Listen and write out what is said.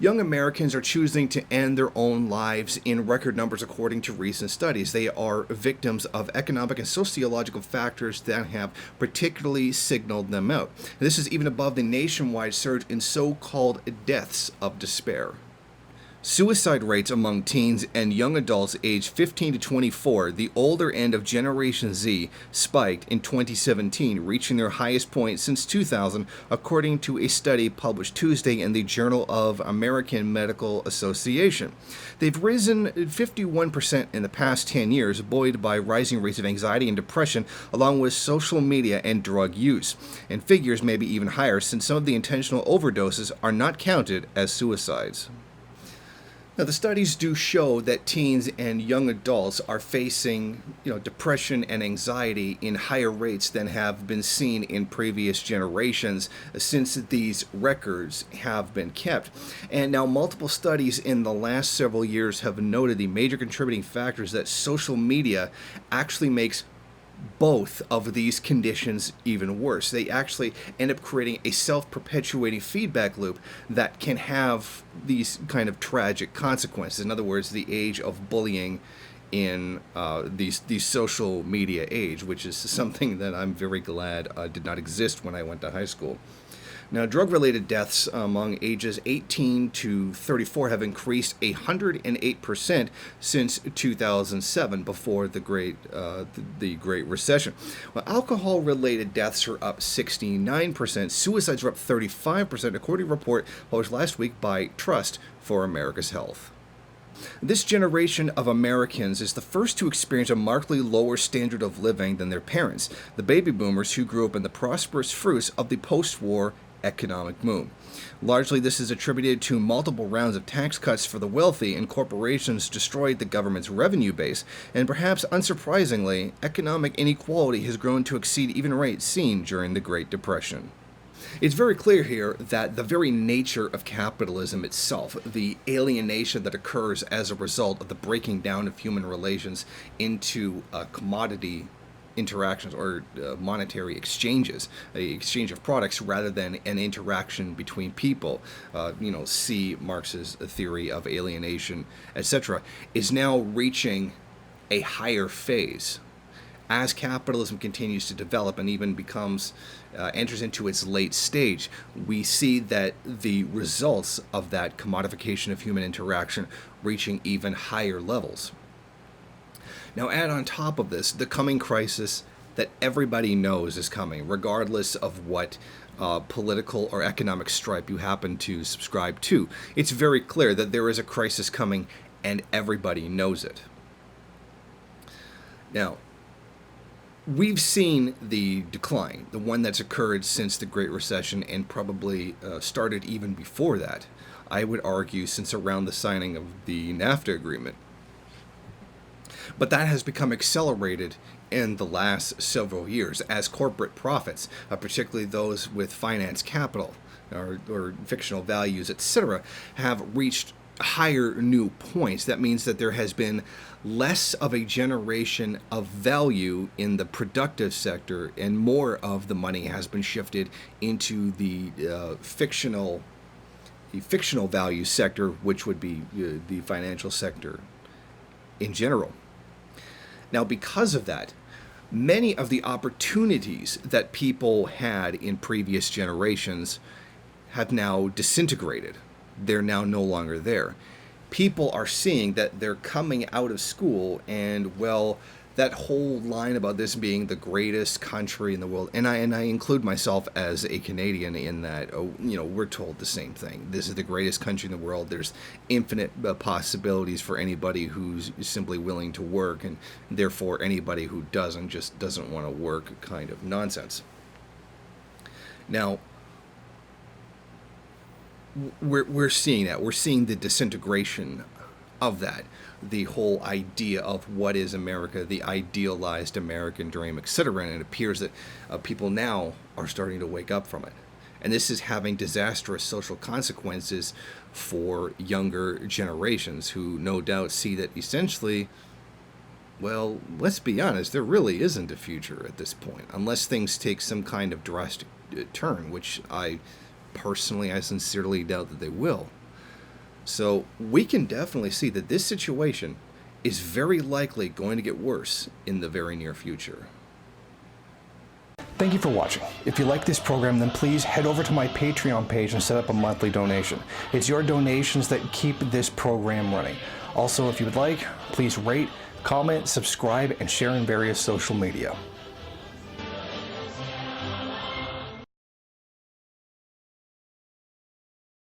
Young Americans are choosing to end their own lives in record numbers according to recent studies. They are victims of economic and sociological factors that have particularly signaled them out. This is even above the nationwide surge in so-called deaths of despair. Suicide rates among teens and young adults aged 15 to 24, the older end of Generation Z, spiked in 2017, reaching their highest point since 2000, according to a study published Tuesday in the Journal of American Medical Association. They've risen 51% in the past 10 years, buoyed by rising rates of anxiety and depression, along with social media and drug use. And figures may be even higher since some of the intentional overdoses are not counted as suicides. Now, the studies do show that teens and young adults are facing, depression and anxiety in higher rates than have been seen in previous generations since these records have been kept. And now multiple studies in the last several years have noted the major contributing factors that social media actually makes both of these conditions even worse. They actually end up creating a self-perpetuating feedback loop that can have these kind of tragic consequences. In other words, the age of bullying in these social media age, which is something that I'm very glad did not exist when I went to high school. Now, drug-related deaths among ages 18 to 34 have increased 108% since 2007, before the Great Recession. Well, alcohol-related deaths are up 69%. Suicides are up 35%, according to a report published last week by Trust for America's Health. This generation of Americans is the first to experience a markedly lower standard of living than their parents, the baby boomers who grew up in the prosperous fruits of the post-war economic boom. Largely, this is attributed to multiple rounds of tax cuts for the wealthy, and corporations destroyed the government's revenue base. And perhaps unsurprisingly, economic inequality has grown to exceed even rates seen during the Great Depression. It's very clear here that the very nature of capitalism itself, the alienation that occurs as a result of the breaking down of human relations into commodity interactions or monetary exchanges, an exchange of products rather than an interaction between people, see Marx's theory of alienation, etc., is now reaching a higher phase. As capitalism continues to develop and even enters into its late stage, we see that the results of that commodification of human interaction reaching even higher levels. Now, add on top of this the coming crisis that everybody knows is coming, regardless of what political or economic stripe you happen to subscribe to. It's very clear that there is a crisis coming, and everybody knows it. Now, we've seen the decline, the one that's occurred since the Great Recession and probably started even before that. I would argue since around the signing of the NAFTA agreement. But that has become accelerated in the last several years as corporate profits, particularly those with finance capital or fictional values, etc., have reached higher new points. That means that there has been less of a generation of value in the productive sector, and more of the money has been shifted into the fictional value sector, which would be the financial sector in general. Now, because of that, many of the opportunities that people had in previous generations have now disintegrated. They're now no longer there. People are seeing that they're coming out of school, and that whole line about this being the greatest country in the world, and I include myself as a Canadian in that, we're told the same thing. This is the greatest country in the world. There's infinite possibilities for anybody who's simply willing to work, and therefore anybody who doesn't want to work kind of nonsense. Now, we're seeing that. We're seeing the disintegration of that. The whole idea of what is America, the idealized American dream, etc. And it appears that people now are starting to wake up from it. And this is having disastrous social consequences for younger generations who no doubt see that essentially, let's be honest, there really isn't a future at this point, unless things take some kind of drastic turn, which I sincerely doubt that they will. So we can definitely see that this situation is very likely going to get worse in the very near future. Thank you for watching. If you like this program, then please head over to my Patreon page and set up a monthly donation. It's your donations that keep this program running. Also, if you would like, please rate, comment, subscribe, and share in various social media.